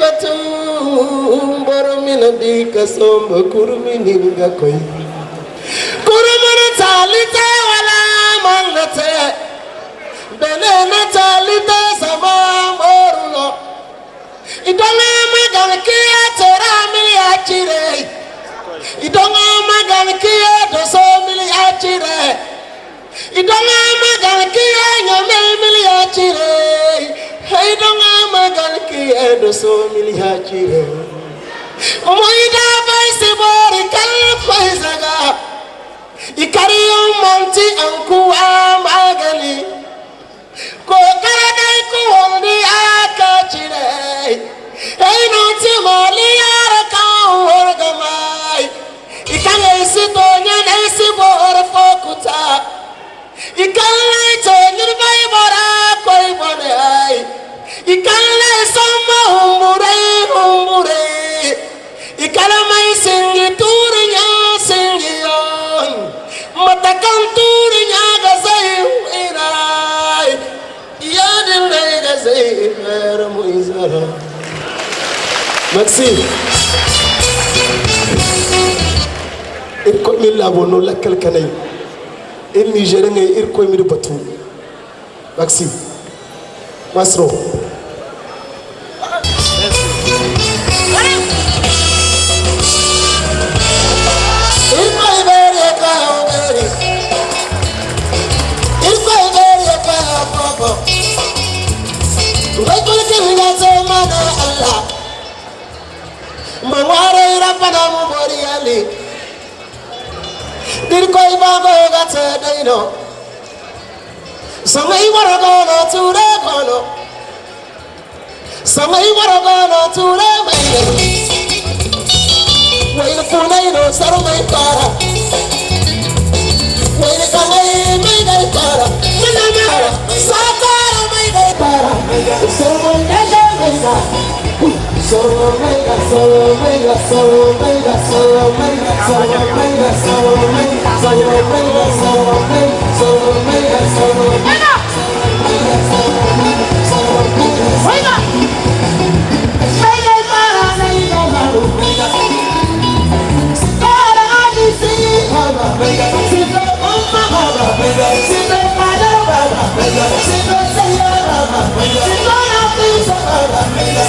batum boromina dika somba kurmini ngakoi kurumana talita wala manate benena talita sama moruno idonga magal kiya tora miliachire idonga magal kiya doso miliachire idonga magal kiya nyame miliachire hey donga magal kiya doso miliachire moida baisi bori kal faizaga ikariyo monti anku amagali ko karadai ko hondi akachire hey noti mali araka orgamai ikale sitonya nesi bor fokuta ikale tonir bai bora koi bonai ikale somma humbure ikale mai singi turnya singi on matakan turnya gazai irai ya dinle gazai mer muizara Maxime irko mi labono lakkal kanay il Nigeria ngay irko mi batu Maxime Masro Maware rapana mubori ali Dirkoi bago gata daino Samai waragono ture gono Samai waragono ture maine Waina funaino saru mai kara Waina kangai mai dai kara Mana mara sakara mai dai kara Saru mai dai kara Solo mega, solo mega, solo mega, solo mega, solo mega, solo mega, solo mega, solo mega, solo mega, solo mega, solo mega, mega, mega para mega maru mega, para adisi mega, mega, sido umma mega, sido pada mega, sido sayara mega, sido nabi sayara mega,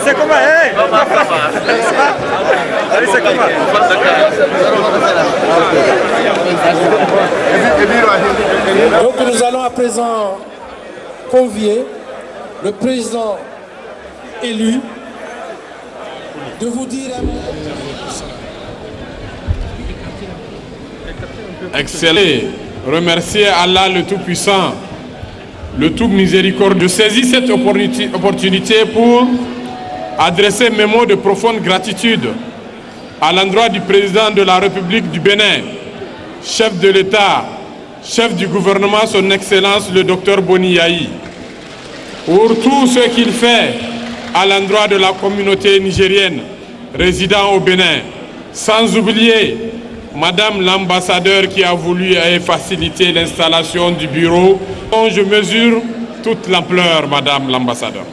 C'est comment? Donc nous allons à présent convier le président élu de vous dire un mot. Exceller, remercier Allah le Tout-Puissant, le Tout-Miséricordieux. Je saisis cette opportunité pour adresser mes mots de profonde gratitude à l'endroit du président de la République du Bénin, chef de l'État, chef du gouvernement, son Excellence le Dr Boni Yayi, pour tout ce qu'il fait à l'endroit de la communauté nigérienne résidant au Bénin, sans oublier Madame l'ambassadeur qui a voulu et faciliter l'installation du bureau, dont je mesure toute l'ampleur, Madame l'ambassadeur.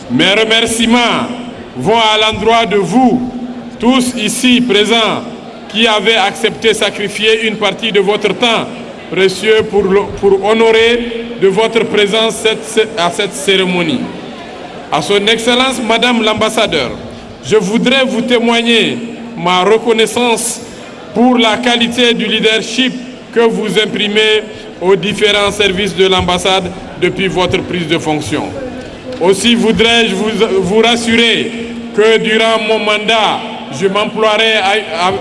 Mes remerciements vont à l'endroit de vous, tous ici présents, qui avez accepté sacrifier une partie de votre temps précieux pour honorer de votre présence à cette cérémonie. À son Excellence, Madame l'ambassadeur, je voudrais vous témoigner ma reconnaissance pour la qualité du leadership que vous imprimez aux différents services de l'ambassade depuis votre prise de fonction. Aussi voudrais-je vous rassurer que durant mon mandat, je m'emploierai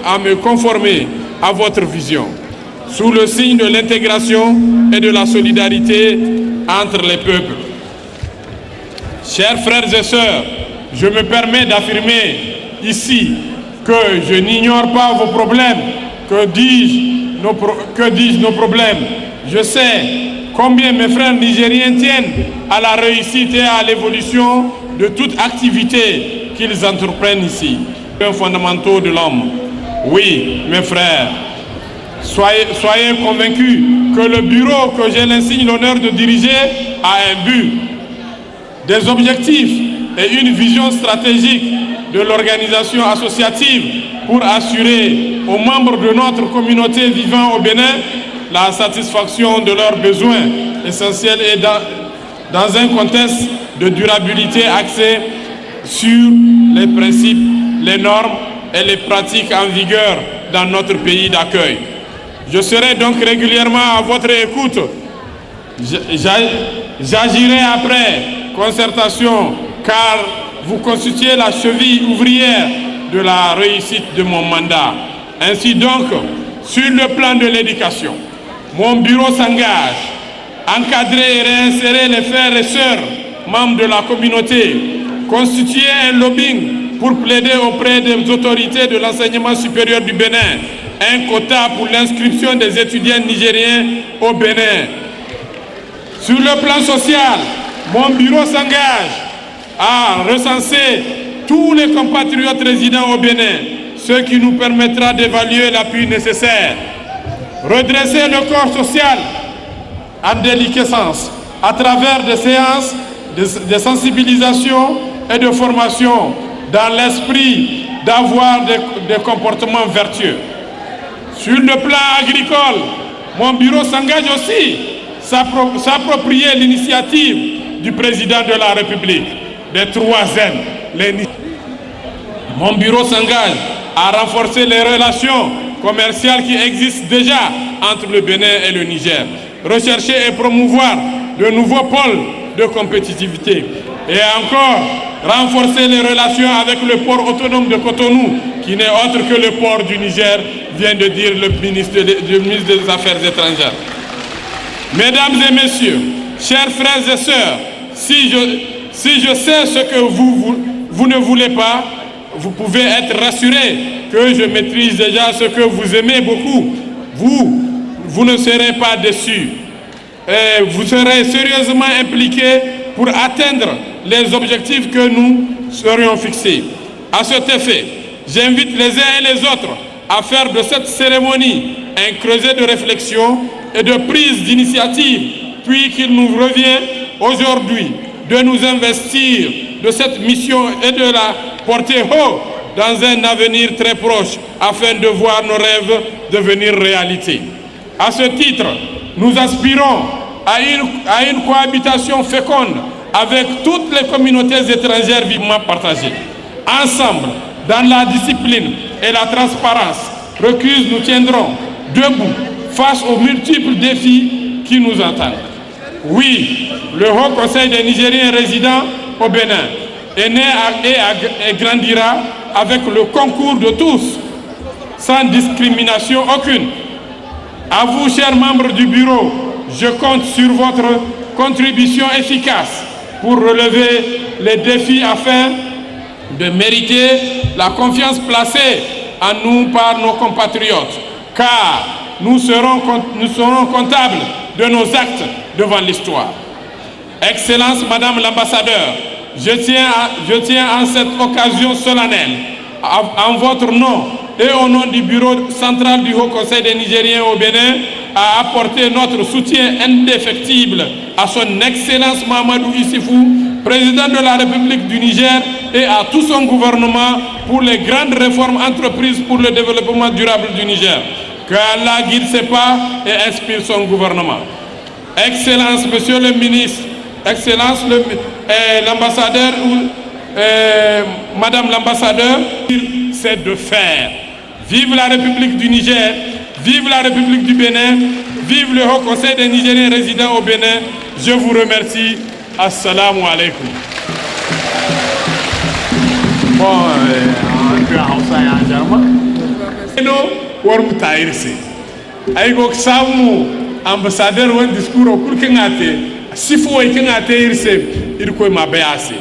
à me conformer à votre vision, sous le signe de l'intégration et de la solidarité entre les peuples. Chers frères et sœurs, je me permets d'affirmer ici que je n'ignore pas vos problèmes. Que dis-je nos problèmes? Je sais combien mes frères nigériens tiennent à la réussite et à l'évolution de toute activité qu'ils entreprennent ici. Un fondamental de l'homme. Oui, mes frères, soyez convaincus que le bureau que j'ai l'insigne l'honneur de diriger a un but, des objectifs et une vision stratégique de l'organisation associative pour assurer aux membres de notre communauté vivant au Bénin la satisfaction de leurs besoins essentiels et dans un contexte de durabilité axé sur les principes, les normes et les pratiques en vigueur dans notre pays d'accueil. Je serai donc régulièrement à votre écoute. J'agirai après concertation car vous constituez la cheville ouvrière de la réussite de mon mandat. Ainsi donc, sur le plan de l'éducation, mon bureau s'engage à encadrer et réinsérer les frères et sœurs membres de la communauté, constituer un lobbying pour plaider auprès des autorités de l'enseignement supérieur du Bénin un quota pour l'inscription des étudiants nigériens au Bénin. Sur le plan social, mon bureau s'engage à recenser tous les compatriotes résidant au Bénin, ce qui nous permettra d'évaluer l'appui nécessaire. Redresser le corps social en déliquescence à travers des séances de sensibilisation et de formation dans l'esprit d'avoir des comportements vertueux. Sur le plan agricole, mon bureau s'engage aussi à s'approprier l'initiative du président de la République, des 3N. Mon bureau s'engage à renforcer les relations commerciales qui existent déjà entre le Bénin et le Niger, rechercher et promouvoir de nouveaux pôles de compétitivité et encore renforcer les relations avec le port autonome de Cotonou, qui n'est autre que le port du Niger, vient de dire le ministre des Affaires étrangères. Mesdames et messieurs, chers frères et sœurs, si je sais ce que vous ne voulez pas, vous pouvez être rassurés que je maîtrise déjà ce que vous aimez beaucoup. Vous ne serez pas déçus. Et vous serez sérieusement impliqués pour atteindre les objectifs que nous serions fixés. À cet effet, j'invite les uns et les autres à faire de cette cérémonie un creuset de réflexion et de prise d'initiative, puis qu'il nous revient aujourd'hui de nous investir de cette mission et de la porter haut dans un avenir très proche afin de voir nos rêves devenir réalité. À ce titre, nous aspirons à une cohabitation féconde avec toutes les communautés étrangères vivement partagées. Ensemble, dans la discipline et la transparence requise, nous tiendrons debout face aux multiples défis qui nous attendent. Oui, le Haut Conseil des Nigériens résidant au Bénin est né et grandira avec le concours de tous, sans discrimination aucune. À vous, chers membres du bureau, je compte sur votre contribution efficace pour relever les défis afin de mériter la confiance placée en nous par nos compatriotes, car nous serons comptables de nos actes devant l'histoire. Excellence, Madame l'ambassadeur, je tiens en cette occasion solennelle, en votre nom et au nom du bureau central du Haut Conseil des Nigériens au Bénin, à apporter notre soutien indéfectible à son Excellence Mahamadou Issifou, président de la République du Niger, et à tout son gouvernement pour les grandes réformes entreprises pour le développement durable du Niger. Qu'Allah guide ses pas et inspire son gouvernement. Excellence, Monsieur le ministre, Excellence l'ambassadeur, Madame l'ambassadeur, c'est de faire. Vive la République du Niger, vive la République du Bénin, vive le Haut Conseil des Nigériens résidant au Bénin. Je vous remercie. Assalamu alaikum. Bon, un peu en Hausa et en Germain. Warm Taïrse. Aïgo Samu, ambassadeur, un discours au Kulkengate, Sifo et Kengate Irse, il faut m'abéasser.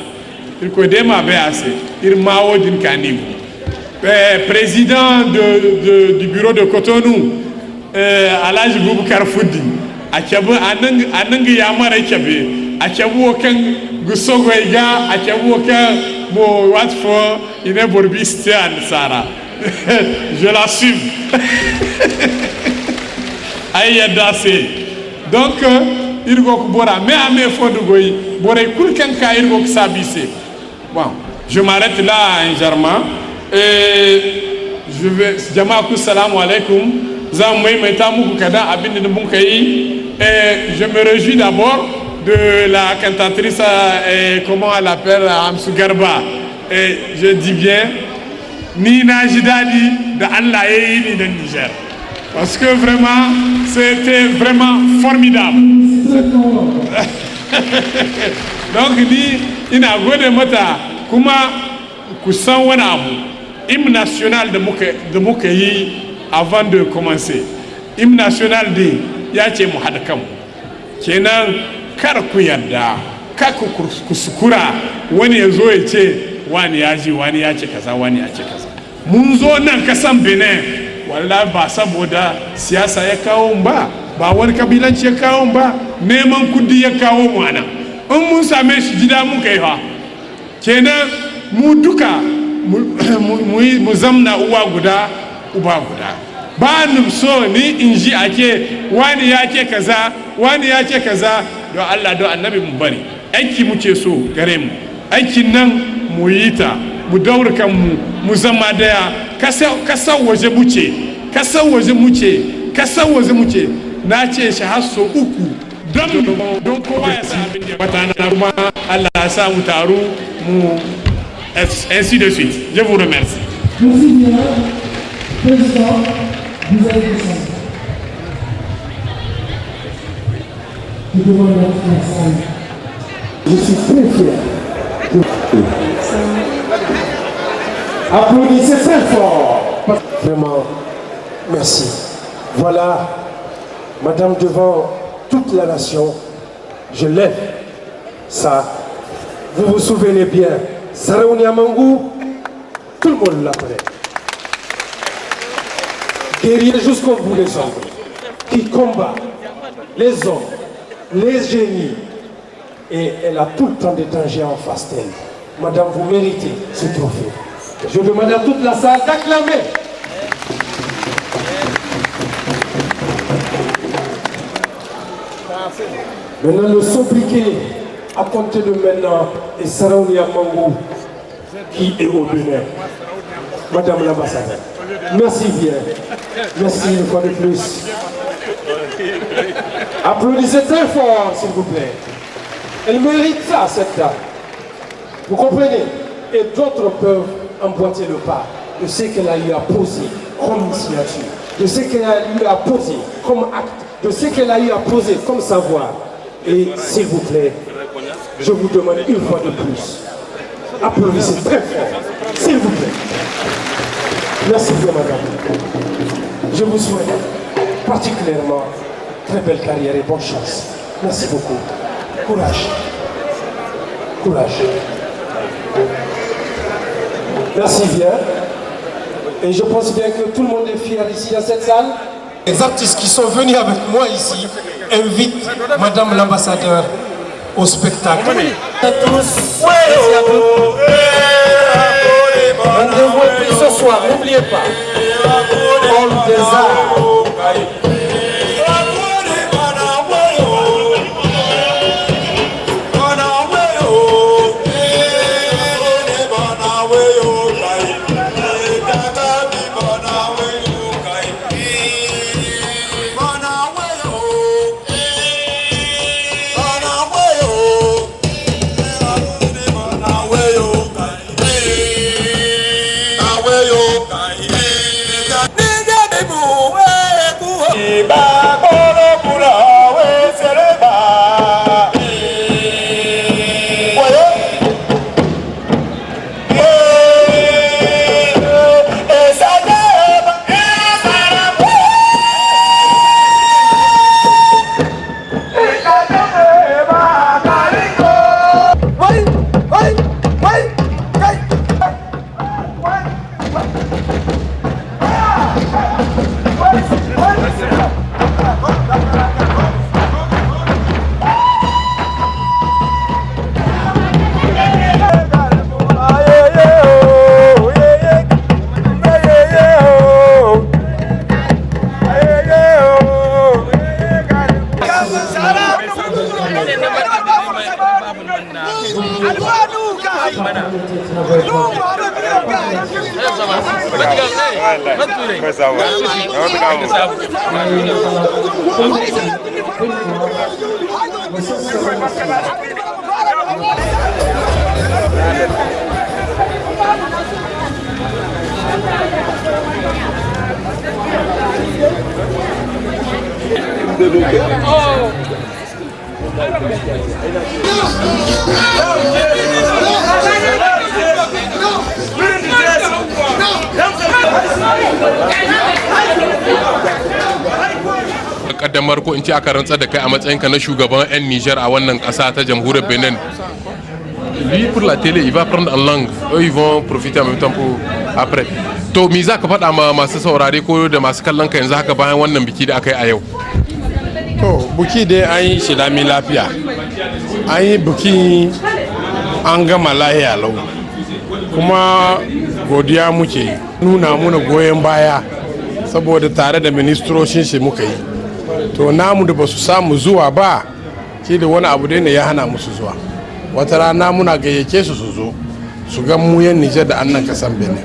Il faut m'abéasser. Il m'a dit qu'anim. Président du bureau de Cotonou, Alaj Boubacar Foudi, Achabu Anangi Yamara Chabe, Achabu Okan Gusogoiga, Achabu Okan Mo Watford, Ineborbistian Sarah. Je l'assume. Donc, il faut que mais à mes fonds de goy, il faut que ça bisse. Bon, je m'arrête là en germain. Et je vais Jamakou salam alaikum. Et je me réjouis d'abord de la cantatrice, comment elle appelle, Amsou Garba. Et je dis bien, Nina Jidadi de Allah ni de Niger. Parce que vraiment, c'était vraiment formidable. Donc, ni ina gode mata kuma kusan wani abu. Hymne national de muka yi avant de commencer. Hymne national de ya ce mu haɗa kanmu. Kenan kar ku yarda, kar ku kuskura wani ya zo ya ce wani ya ji, wani ya ce kaza, wani ya ce kaza. Mun zo nan kasan Benin, wallahi ba saboda siyasa ya kawo mu ba wani kabilanci ya kawo mu ba, neman kudi ya kawo mu ana. In mun same shi gida mun kai fa. Kenan mu duka mu zamna uwa guda uba guda. Ba ni so ni in ji ake wani ya ce kaza, wani ya ce kaza, don Allah don annabi mu bari. Aiki muke so gare mu. Aikin nan mu yi ta, mu daura kanmu, mu zama daya. Kasar waje muke, kasar waje muke, kasar waje muke. Na ce shi har so uku. Don kowa ya sa abin da wata kuma Allah ya sa mu taru mu ainsi de suite. Je vous remercie. Merci bien, Président, vous allez descendre. Je demande à la salle. Je suis très fier. Applaudissez très fort. Vraiment, merci. Voilà, Madame, devant toute la nation, je lève ça. Vous vous souvenez bien, Saraouni Amangou, tout le monde l'appelait. Guerrier jusqu'au bout des hommes, qui combat les hommes, les génies. Et elle a tout le temps des dangers en face d'elle. Madame, vous méritez ce trophée. Je demande à toute la salle d'acclamer. Maintenant, le sobriquet à compter de maintenant est Saraouni Amangou qui est au Bénin. Madame l'ambassadeur, merci bien. Merci une fois de plus. Applaudissez très fort, s'il vous plaît. Elle mérite ça, cette dame. Vous comprenez? Et d'autres peuvent emboîter le pas de ce qu'elle a eu à poser comme signature, de ce qu'elle a eu à poser comme acte, de ce qu'elle a eu à poser comme savoir. Et s'il vous plaît, je vous demande une fois de plus, applaudissez très fort, s'il vous plaît. Merci bien, madame. Je vous souhaite particulièrement très belle carrière et bonne chance. Merci beaucoup. Courage. Courage. Merci bien. Et je pense bien que tout le monde est fier ici dans cette salle. Les artistes qui sont venus avec moi ici invitent madame l'ambassadeur au spectacle. Merci à tous. Merci à vous. Rendez-vous ce soir, n'oubliez pas. Hall des Arts. kaddamar ko in ce aka rantsar da kai a matsayinka na shugaban 'yan Niger a wannan ƙasa ta jamhuriyar Benin. Lui pour la télé il va prendre en langue, eux ils vont profiter en même temps pour après. To me za ka faɗa ma masu saurare ko da masu kallon ka yanzu haka bayan wannan biki da aka yi a yau? To buki dai an yi shi lami lafiya, an yi buki an gama lahiya lau, kuma godiya muke nuna muna goyon baya saboda tare da ministroshin shi muka yi. To namu da ba su samu zuwa ba ke da wani abu dai ne ya hana musu zuwa. Wata rana muna gayyace su zo su ga mu yan Nijar da annan kasan Benin.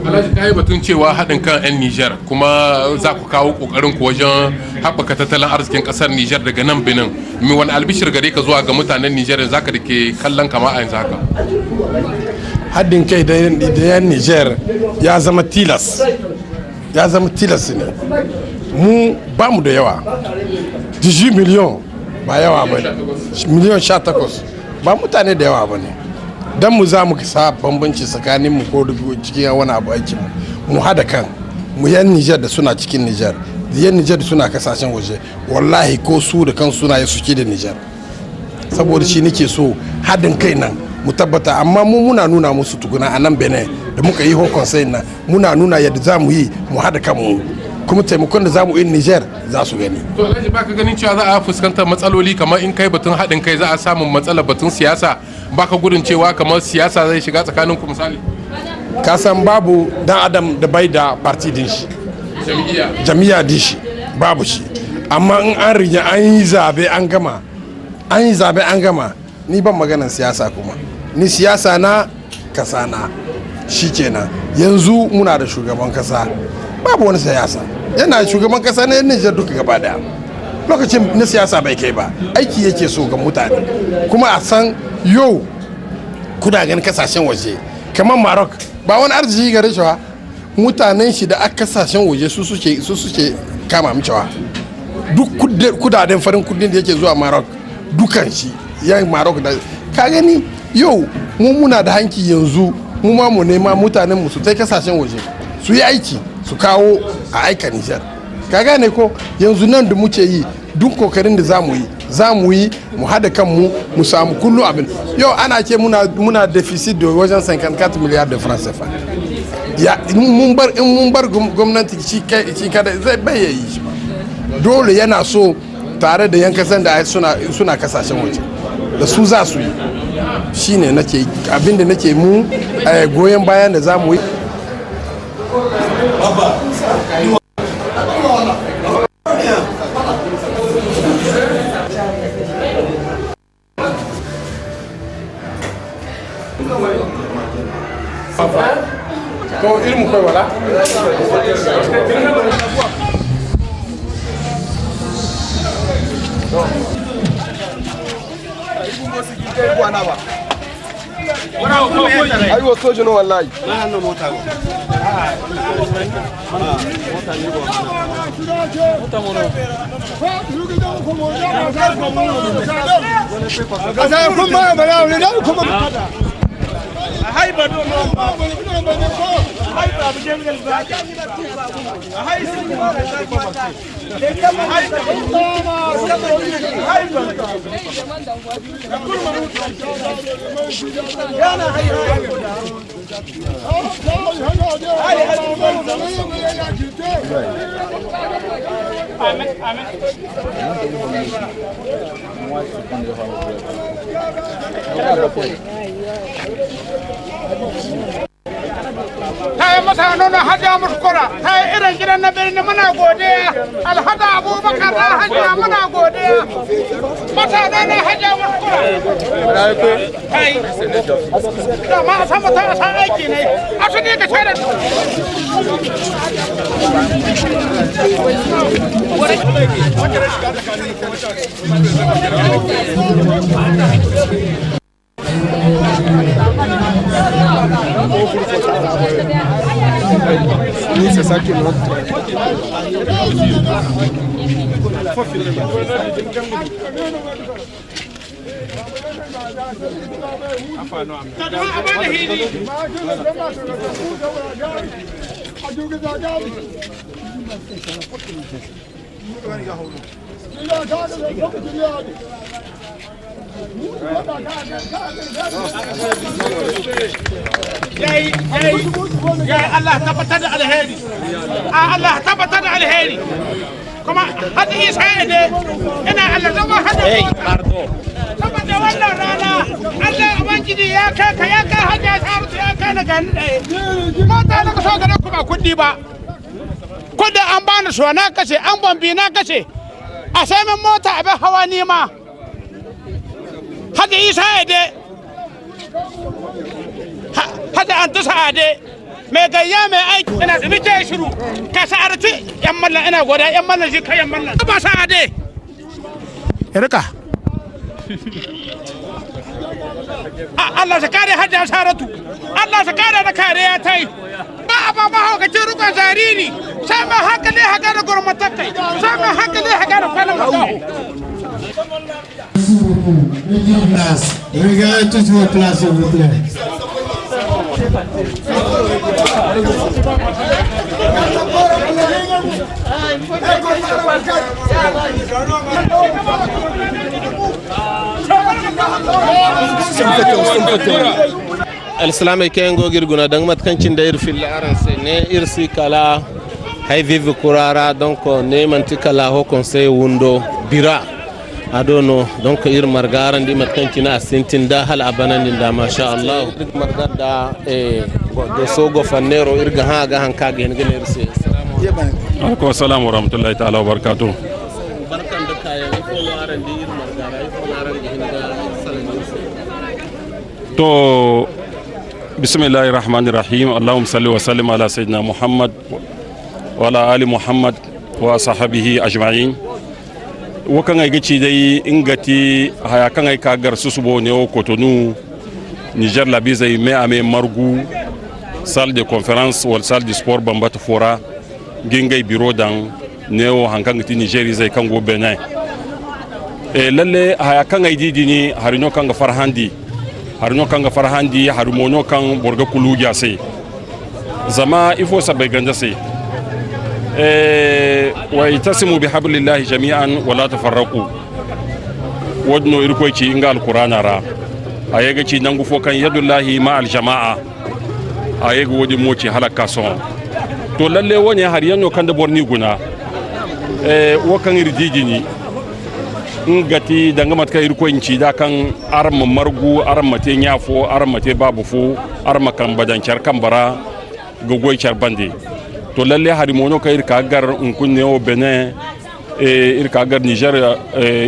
Alhaji kai batun cewa haɗin kan 'yan Nijar kuma za ku kawo ƙoƙarin ku wajen haɓaka tattalin arzikin ƙasar Nijar daga nan Benin. Mi wani albishir gare ka zuwa ga mutanen Nijar da zaka da ke kallon kama a yanzu haka? Haɗin kai da 'yan Nijar ya zama tilas. Ya zama tilas ne. Mu ba mu da yawa. 18 miliyon ba yawa ba ne. Miliyon 18 ba mutane da yawa ba ne. Dan mu za mu sa bambanci tsakanin mu ko cikin wani abu aikin mu hada kan mu yan Nijar da suna cikin Nijar da yan Nijar da suna kasashen waje wallahi ko su da kan suna yi suke da Nijar saboda shi nake so hadin kai nan mu tabbata amma mu muna nuna musu tukuna a nan Benin da muka yi hokon sai nan muna nuna yadda za mu yi mu hada kan mu kuma taimakon da za mu yi Nijar za su gani. To Alhaji baka ganin cewa za a fuskantar matsaloli kamar in kai batun haɗin kai za a samu matsalar batun siyasa baka gudun cewa kamar siyasa zai shiga tsakanin ku misali? Ka san babu dan adam da bai da parti din shi. Jami'a din shi babu shi. Amma in an riga an yi zabe an gama ni ban maganan siyasa kuma. Ni siyasa na kasa na shikenan yanzu muna da shugaban kasa babu wani siyasa. yana shugaban kasa na Nijar duka gaba daya. Lokacin na siyasa bai kai ba, aiki yake so ga mutane. Kuma a san yau kuna ganin kasashen waje kamar Maroc ba wani arziki gare shi ba, mutanen shi da aka kasashen waje su suke kama micewa. Duk kudaden farin kudin da yake zuwa Maroc dukan shi yan Maroc da ka gani yau mu muna da hanki yanzu mu ma mu nema mutanen mu su tai kasashen waje su yi aiki su kawo a aika Nijar. Ka gane ko yanzu nan da muke yi duk kokarin da za mu yi mu hada kanmu mu samu kullu abin. Yau ana ce muna deficit da wajen 54 miliyar da francs CFA. Ya mun bar gwamnati shi kada zai bayyayi shi ba. Dole yana so tare da yan kasan da suna kasashen waje da su za su yi. Shine nake abinda nake mu goyen bayan da za mu yi. To ilmu kai wala ai wato jino wallahi ta yi masa nuna hajiya muskura ta yi irin gidan na birni muna godiya alhaji abubakar na hajiya muna godiya mutane na hajiya muskura ta yi da ma a san mutum a san aiki ne a su ne ka shaida Oui, c'est ça qui montre. يا الله تبتدع الهادي الله تبتدع الهادي كما هذه سعيدة أنا على زمان هذا saboda wannan rana Allah ubangiji ya kaka hanya sarauta ya kana gan mata na kaso gare ku ba kudi ba kudi an bani so na kashe an bombi na kashe a sai min mota abin hawa ni ma hada isa ade hada an tusa ade mai gayya mai aiki ina da nake shiru ka sa'arci yan mallan ina goda yan mallan shi kai yan mallan ba sa ade rika Allah sa kare hajja saratu Allah sa kare da kariya tai ba haukaci rukun zariri sai ma hankali haka da gurmatakai sai ma hankali haka da kwanan makaho Regardez toutes vos places, s'il vous plaît. السلام كينغو غيرغونا دنگ متكنچين داير في الارنس ني ارسي كلا hay vive kurara donc ne manti kala ho conseil wundo bira adono donc ir margara ndi matkancina sintinda hal abanani da masha Allah margada do sogo fannero irga ha ga hanka ga ngene irse alaikum assalam wa rahmatullahi ta'ala wa barakatuh barkan da kayan ko arandi ir margara ko arandi hinga to bismillahir rahmanir rahim allahumma salli wa sallim ala sayyidina muhammad وعلى آل محمد وصحبه أجمعين وكان يجي داي إنغتي هيا كان يكاغر سوسبو نيو كوتونو نيجر لابيزي مي أمي مرغو salle de conférence ou salle de sport Bambata Fora gengay bureau dans neo hankangti Nigeria zay kango Benin e lalle haya kanga idini harino kanga farhandi harumono kan borga kuluja se zama ifo sabai ganda se wa itasimu bihablillahi jami'an wala tafarraqu wadno irko ci inga alqur'ana ra ayaga ci nangu fo kan yadullahi ma aljama'a ayega wodi moci halaka son to lalle woni har yanno kan da borni guna wo kan irdijini ngati danga matka irko inci da kan arma margu arma te nyafo arma te babu fo arma kan badan char kambara go goy char bande to lalle hari mono ka irka gar kunne o Benin irka gar Niger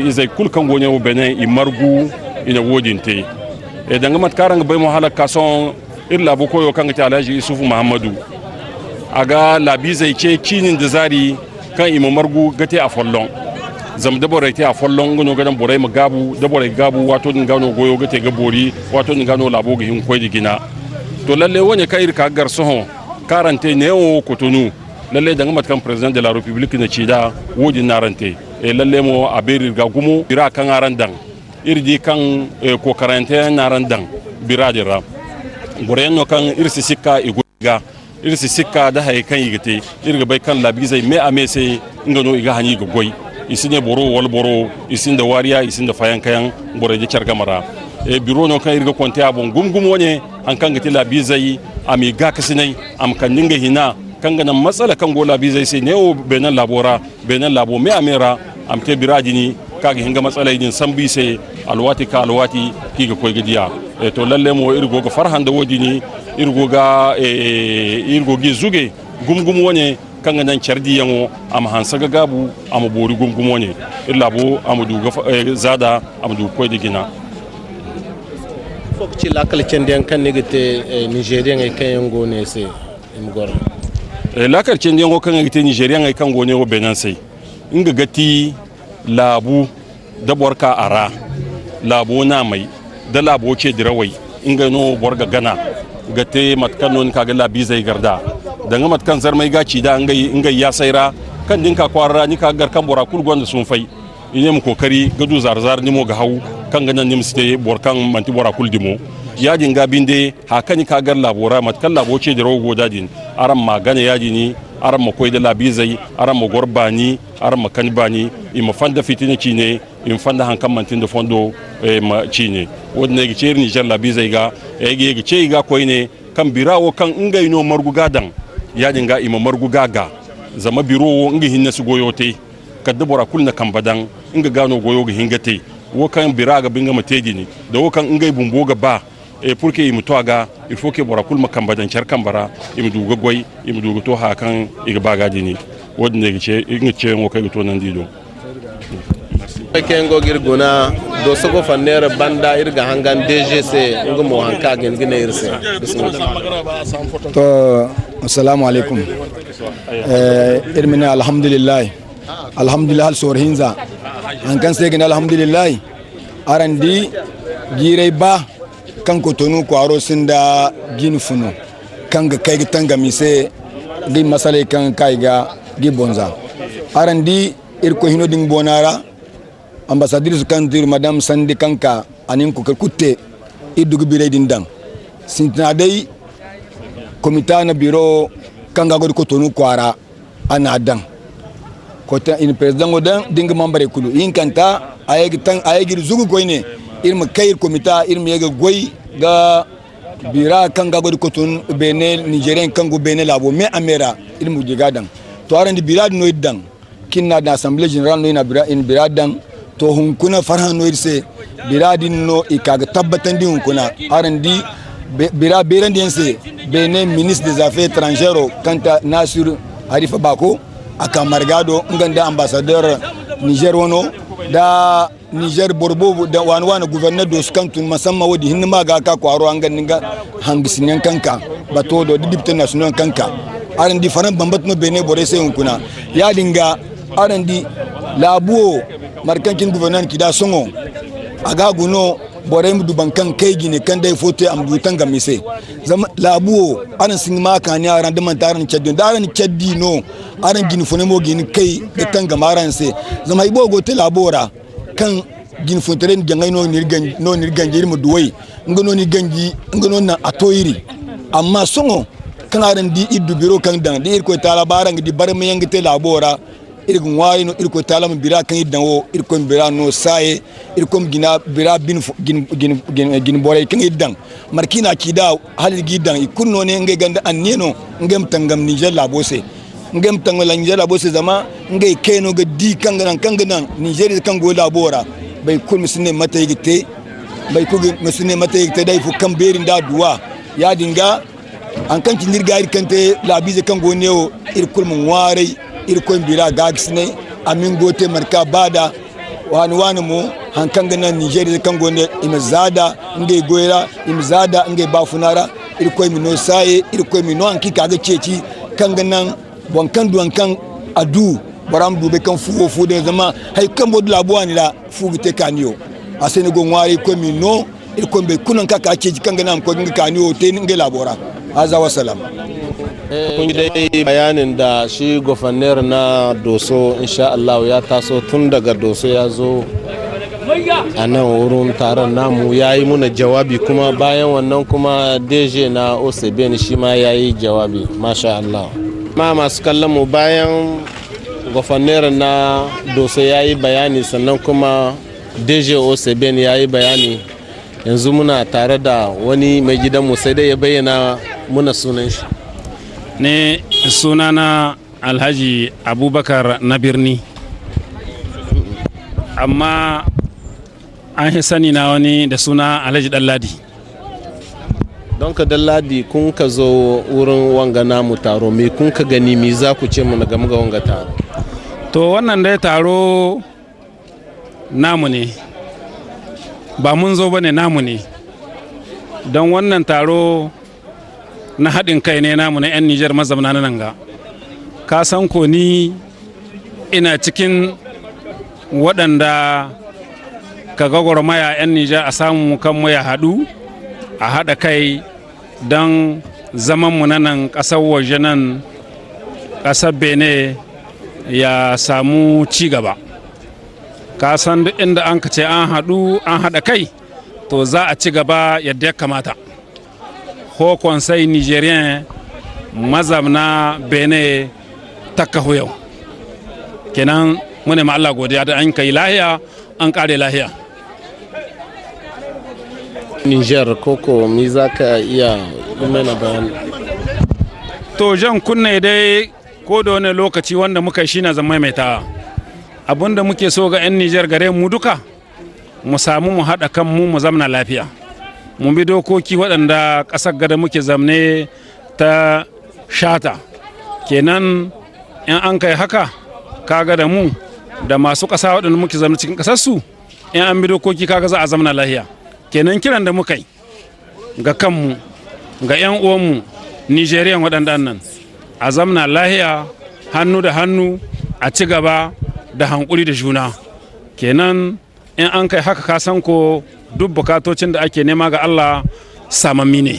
izai kul kan gone o Benin i margu ina wodinte danga matka ranga bay mo halaka son irla boko yo kan ta Alhaji Isufu Muhammadu aga labizai ce kinin da zari kan imam margu gate a follon zam da borai ta a follon gono gadan borai magabu da borai gabu wato din gano goyo gate ga bori wato din gano labo ga hin koyi gina to lalle wani kai ka gar soho karante ne o kotonu lalle da ngamat kan president de la republique na cida wodi narante lalle mo aberi ga gumo bira kan arandan irdi kan ko karante narandan biradira boreno kan irsi sikka iguga irsi sikka da hay kan yigite irga bay kan labizai me amese ngano iga hani go goy isine boro wal boro isinde wariya isinde fayan kayan boro je charga mara biro no kan irga konte abon gumgum wone an kan gati labizai ami ga kasinai am kan ninga hina kan ga nan matsala kan go labizai sai ne o benan labora benan labo me amera am te biradini kaga hinga matsala idin sambi sai alwati ka alwati kiga koy gidiya to lalle mo irgo ga farhan da wodi ni irgo ga irgo gi zuge gumgum wone kanga nan chardi yango am hansaga gabu am bori gumgum wone illa bo am du ga zada am du koy digina fok ci lakal cenden kan negete Nigerian ay kan yango ne se imgor lakal cenden go kan negete Nigerian ay kan go ne o Benin sai inga gati labu da borka ara labo na mai da labo ce dirawai inga no borga gana gate matkan non kaga labi zai garda danga matkan zar mai gaci da inga ya saira kan dinka kwarara ni ka gar kan bora kul gonda sun fai ine mu kokari gadu zarzar ni mo ga hau kan ganan nim ste borkan manti bora kul dimo ya dinga binde ha kan ka gar labora matkan labo ce dirawo godadin aran magana yaji ni aran ma koy da labi zai aran ma gorbani aran ma kanbani ima fanda fitina ci ne in fanda hankan mantin da fondo ma ci ne wanda ya ce Niger labi zai ga ya ce ga koy ne kan birawo kan inga ino margu gadan ya dinga ima margu gaga zama biro inga hinna su goyote kadda bora kulna kan badan inga gano goyo ga hingate wo kan biraga binga mateji ne da wo kan inga bumbo ga ba pour que imu toaga il faut que bora kulma kan badan char kan bara imu duga goy imu duga to ha kan iga baga dini wanda ya ce inga ce wo kai to nan dido kengo girguna do sogo fanere banda irga hangan DGC ngumo hanka gengine irse to assalamu alaikum irmina alhamdulillah hal sorhinza hankan segin alhamdulillah arandi girai ba kan ko tonu ko aro sinda gin funo kan ga kai tanga mise di masale kan kai ga gi bonza arandi irko hino ding bonara ambassadeur kandir madame Sandi Kanka anin ko kutte idugo bire dindang sintina dai komita na biro kanga go ko tonu kwara ana dan ko ta in president godan dinga mambare kulu in kanta ayegi zugu goyne irma kayir komita irma yega goy ga bira kanga go ko tonu bene Nigerian kango bene labo me amera irmu jigadan to arandi bira no idan kinna da assemblée générale no ina bira in bira dan to hunkuna farhan no irse biradin no ikaga tabbatan di hunkuna arandi bira berandi ense bene ministre des affaires étrangères kanta Nasir Harifa Bako aka margado nganda ambassadeur Niger wono da Niger borbo da wana gouverneur do skantun masamma wodi hinma ga ka kwaro angan ninga hangisinen kanka bato do député national kanka aran di faran bambat no bene bore sai kuna ya dinga aran di labuo markankin gouvernement kida songo aga guno bore mu duban kan kai gine kan dai foto am dutan ga mise zama labuo aran sin ma kan ya aran da man taran chaddi daran chaddi no aran gini fone mo gini kai da kan ga maran se zama ibo go te labora kan gini fontere jangai no nirgan mu duwai ngono ni ganji ngono na atoyiri amma songo kan aran di iddu biro kan dan di ko tala baran di bar me yangi te labora irgun wari no irko tala mu bira kan idan wo irko bira no saye irko gina bira gin bore kan idan markina kida halil gidan ikunno ne ngai ganda anneno ngam tangam Niger labose ngam tangam Niger labose zama ngai keno ga di kan ganan Niger kan go labora bai kul musne mata yigite bai ku musne mata yigite dai fu kan berin da duwa ya dinga an kan kin dirga irkan te labize kan go newo irkul mun ware irko bira gagsne amin gote marka bada wani mu hankan ganan Nigeria kan gone imzada ngai goira imzada ngai bafunara irko mi no saye irko mi no anki kaga ceci kan ganan bonkan duwankan adu baram dube kan fu de zama hay kan bod labuani la fu gite kaniyo asene go ngwari ko mi no irko be kunan kaka ceci kan ganan ko ngai kaniyo te ngai labora azza wa salam. kun dai bayanin da shi gofanner na Doso insha Allah ya taso tun daga Doso ya zo a nan wurin taron namu ya yi muna jawabi kuma bayan wannan kuma DG na OCBN shi ma ya yi jawabi masha Allah. Ma masu kallon mu bayan gofanner na Doso ya yi bayani sannan kuma DG OCBN ya yi bayani yanzu muna tare da wani mai gidanmu sai dai ya bayyana muna sunan shi. Ne sunana Alhaji Abubakar na birni, amma an yi sani na wani da suna Alhaji Dalladi. Don ka Dalladi kun ka zo wurin wanga namu taro me kun ka gani me za ku ce mu na game ga wanga taro? To wannan dai taro namu ne, ba mun zo bane namu ne, don wannan taro na haɗin kai ne namu na 'yan Nijar mazamna nan ga. Ka san ko ni ina cikin waɗanda ka gwagwarmaya 'yan Nijar a samu kanmu ya haɗu a haɗa kai don zamanmu na nan ƙasar waje nan ƙasar Benin ya samu ci gaba. Ka san duk inda an ka ce an haɗu an haɗa kai to za a ci gaba yadda ya kamata. Ko conseil nigérien mazamna Benin takkahu yau kenan mune ma Allah godiya da an kai lahiya an kare lahiya. Niger koko mi za ka iya mana bayani? To jan kunne dai ko da wani lokaci wanda muka shi na zama maimaitawa abinda muke so ga 'yan Niger gare mu duka mu samu mu haɗa kan mu zamna lafiya, mun bi dokoki waɗanda ƙasar gada muke zamne ta shata. Kenan in an kai haka kaga da mu da masu ƙasa waɗanda muke zamne cikin ƙasarsu in an bi dokoki kaga za a zamna lahiya. Kenan kiran da muka yi ga kanmu ga 'yan uwanmu Nigerian waɗanda nan a zamna lahiya hannu da hannu a ci gaba da hankuri da juna. Kenan in an kai haka ka san ko duk bukatocin da ake nema ga Allah samammi ne.